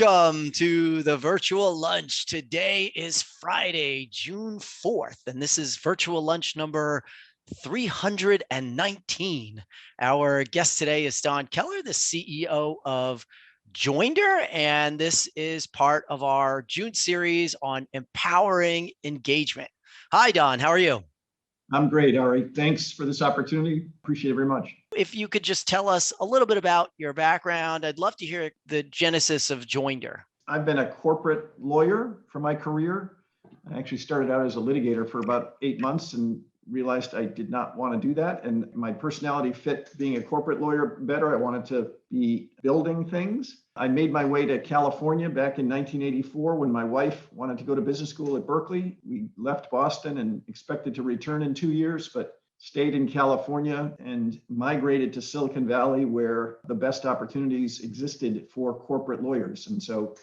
Welcome to the virtual lunch. Today is Friday, June 4th, and this is virtual lunch number 319. Our guest today is Don Keller, the CEO of Joinder, and this is part of our June series on empowering engagement. Hi, Don. How are you? I'm great, Ari. Thanks for this opportunity. Appreciate it very much. If you could just tell us a little bit about your background, I'd love to hear the genesis of Joinder. I've been a corporate lawyer for my career. I actually started out as a litigator for about 8 months and realized I did not want to do that. And my personality fit being a corporate lawyer better. I wanted to be building things. I made my way to California back in 1984 when my wife wanted to go to business school at Berkeley. We left Boston and expected to return in 2 years, but stayed in California and migrated to Silicon Valley, where the best opportunities existed for corporate lawyers. And so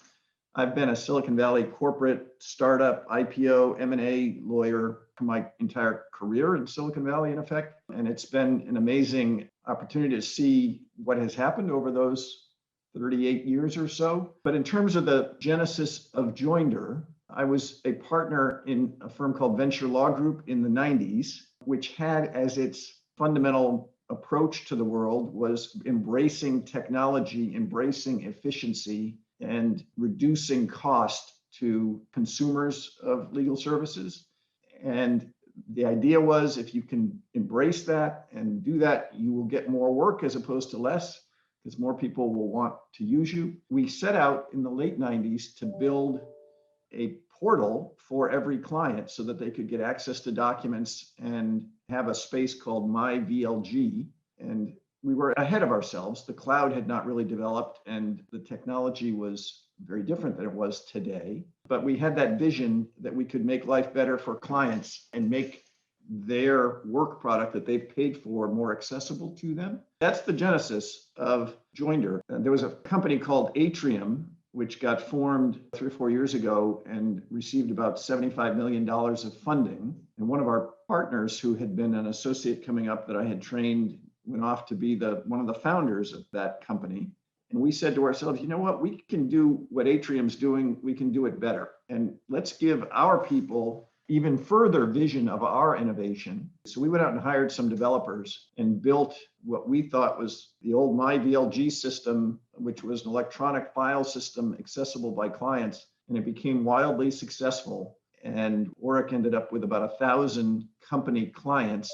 I've been a Silicon Valley corporate startup, IPO, M&A lawyer for my entire career in Silicon Valley, in effect. And it's been an amazing opportunity to see what has happened over those 38 years or so. But in terms of the genesis of Joinder, I was a partner in a firm called Venture Law Group in the 90s, which had as its fundamental approach to the world was embracing technology, embracing efficiency, and reducing cost to consumers of legal services. And the idea was if you can embrace that and do that, you will get more work as opposed to less, because more people will want to use you. We set out in the late 90s to build a portal for every client so that they could get access to documents and have a space called My VLG. And we were ahead of ourselves. The cloud had not really developed and the technology was very different than it was today. But we had that vision that we could make life better for clients and make their work product that they've paid for more accessible to them. That's the genesis of Joinder. There was a company called Atrium, which got formed 3 or 4 years ago and received about $75 million of funding. And one of our partners, who had been an associate coming up that I had trained, went off to be one of the founders of that company. And we said to ourselves, you know what, we can do what Atrium's doing, we can do it better. And let's give our people even further vision of our innovation. So we went out and hired some developers and built what we thought was the old My VLG system, which was an electronic file system accessible by clients. And it became wildly successful. And Oric ended up with about 1,000 company clients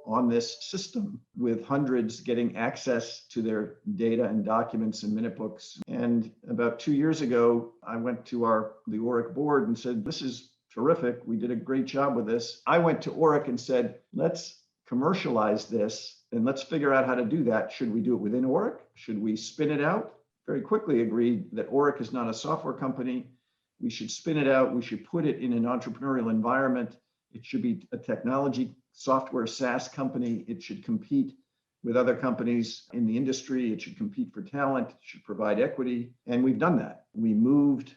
on this system, with hundreds getting access to their data and documents and minute books. And about 2 years ago, I went to the Oric board and said, this is terrific. We did a great job with this. I went to Oric and said, let's commercialize this and let's figure out how to do that. Should we do it within Oric? Should we spin it out? Very quickly agreed that Oric is not a software company. We should spin it out. We should put it in an entrepreneurial environment. It should be a technology software SaaS company. It should compete with other companies in the industry. It should compete for talent. It should provide equity. And we've done that. We moved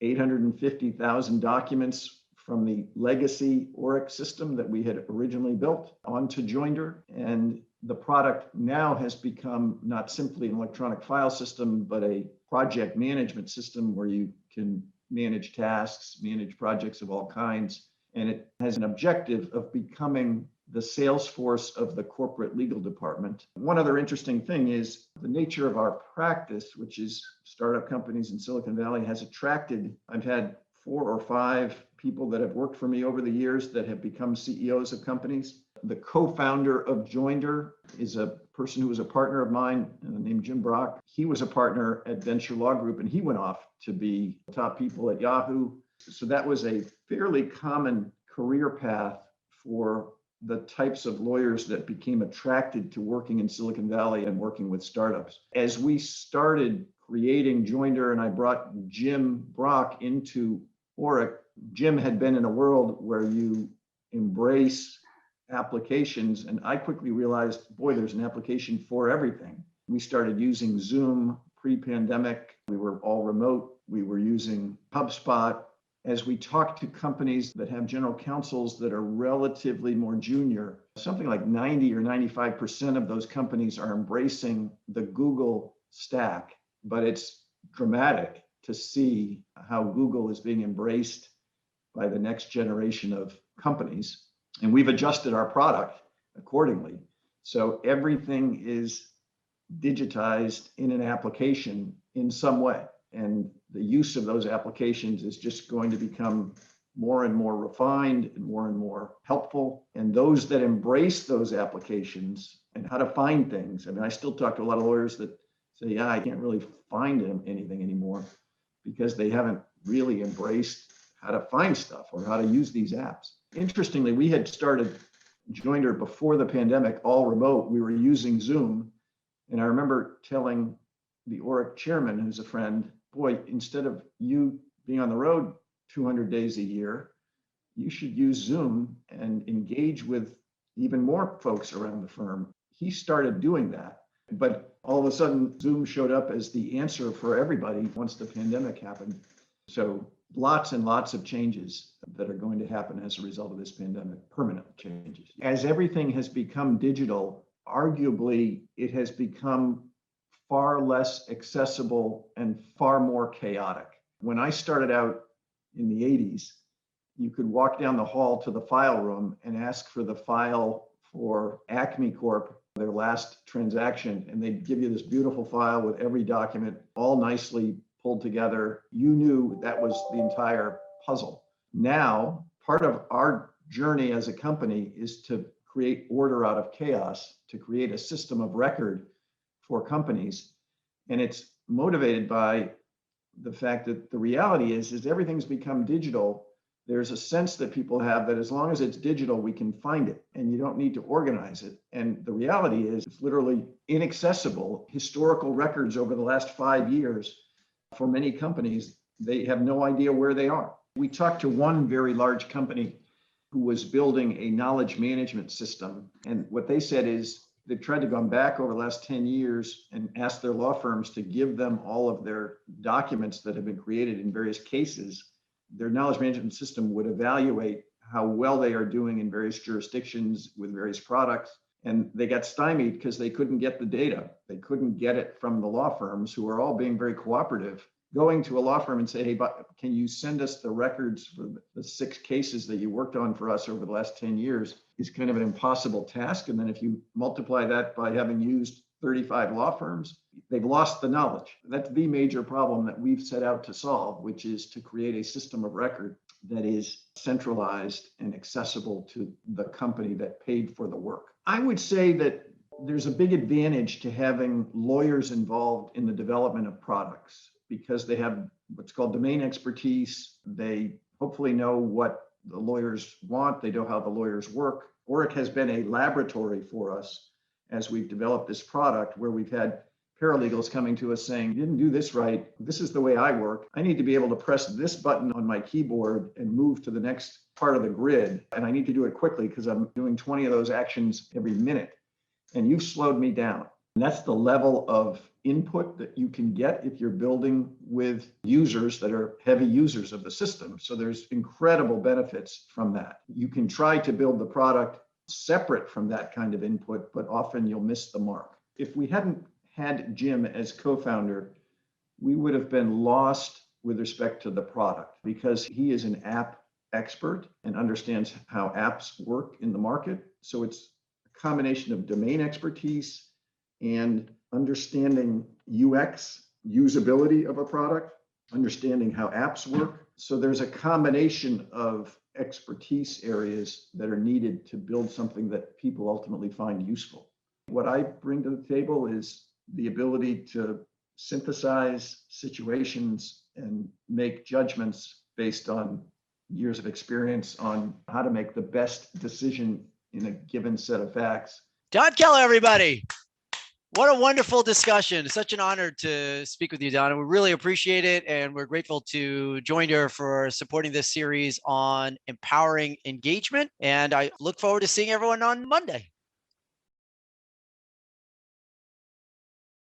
850,000 documents from the legacy Oric system that we had originally built onto Joinder. And the product now has become not simply an electronic file system, but a project management system where you can manage tasks, manage projects of all kinds. And it has an objective of becoming the Salesforce of the corporate legal department. One other interesting thing is the nature of our practice, which is startup companies in Silicon Valley, has attracted, I've had 4 or 5 people that have worked for me over the years that have become CEOs of companies. The co-founder of Joinder is a person who was a partner of mine named Jim Brock. He was a partner at Venture Law Group and he went off to be top people at Yahoo. So that was a fairly common career path for the types of lawyers that became attracted to working in Silicon Valley and working with startups. As we started creating Joinder and I brought Jim Brock into Oric, Jim had been in a world where you embrace applications. And I quickly realized, boy, there's an application for everything. We started using Zoom pre-pandemic. We were all remote. We were using HubSpot. As we talk to companies that have general counsels that are relatively more junior, something like 90 or 95% of those companies are embracing the Google stack, but it's dramatic. to see how Google is being embraced by the next generation of companies. And we've adjusted our product accordingly. So everything is digitized in an application in some way. And the use of those applications is just going to become more and more refined and more helpful. And those that embrace those applications and how to find things. I mean, I still talk to a lot of lawyers that say, yeah, I can't really find anything anymore because they haven't really embraced how to find stuff or how to use these apps. Interestingly, we had started Joinder before the pandemic, all remote. We were using Zoom. And I remember telling the ORIC chairman, who's a friend, boy, instead of you being on the road 200 days a year, you should use Zoom and engage with even more folks around the firm. He started doing that, but all of a sudden Zoom showed up as the answer for everybody once the pandemic happened. So lots and lots of changes that are going to happen as a result of this pandemic, permanent changes. As everything has become digital, arguably it has become far less accessible and far more chaotic. When I started out in the 80s, you could walk down the hall to the file room and ask for the file for Acme Corp, their last transaction, and they'd give you this beautiful file with every document all nicely pulled together. You knew that was the entire puzzle. Now, part of our journey as a company is to create order out of chaos, to create a system of record for companies. And it's motivated by the fact that the reality is everything's become digital. There's a sense that people have that as long as it's digital, we can find it and you don't need to organize it. And the reality is it's literally inaccessible. Historical records over the last 5 years for many companies, they have no idea where they are. We talked to one very large company who was building a knowledge management system. And what they said is they've tried to go back over the last 10 years and ask their law firms to give them all of their documents that have been created in various cases. Their knowledge management system would evaluate how well they are doing in various jurisdictions with various products. And they got stymied because they couldn't get the data. They couldn't get it from the law firms, who are all being very cooperative. Going to a law firm and say, hey, but can you send us the records for the 6 cases that you worked on for us over the last 10 years is kind of an impossible task. And then if you multiply that by having used 35 law firms, they've lost the knowledge. That's the major problem that we've set out to solve, which is to create a system of record that is centralized and accessible to the company that paid for the work. I would say that there's a big advantage to having lawyers involved in the development of products, because they have what's called domain expertise. They hopefully know what the lawyers want. They know how the lawyers work. ORIC has been a laboratory for us as we've developed this product, where we've had paralegals coming to us saying, you didn't do this right. This is the way I work. I need to be able to press this button on my keyboard and move to the next part of the grid. And I need to do it quickly because I'm doing 20 of those actions every minute. And you've slowed me down. And that's the level of input that you can get if you're building with users that are heavy users of the system. So there's incredible benefits from that. You can try to build the product separate from that kind of input, but often you'll miss the mark. If we hadn't had Jim as co-founder, we would have been lost with respect to the product, because he is an app expert and understands how apps work in the market. So it's a combination of domain expertise and understanding UX, usability of a product, understanding how apps work. So there's a combination of expertise areas that are needed to build something that people ultimately find useful. What I bring to the table is the ability to synthesize situations and make judgments based on years of experience on how to make the best decision in a given set of facts. Don Keller, everybody. What a wonderful discussion. It's such an honor to speak with you, Don. We really appreciate it. And we're grateful to Joinder for supporting this series on empowering engagement. And I look forward to seeing everyone on Monday.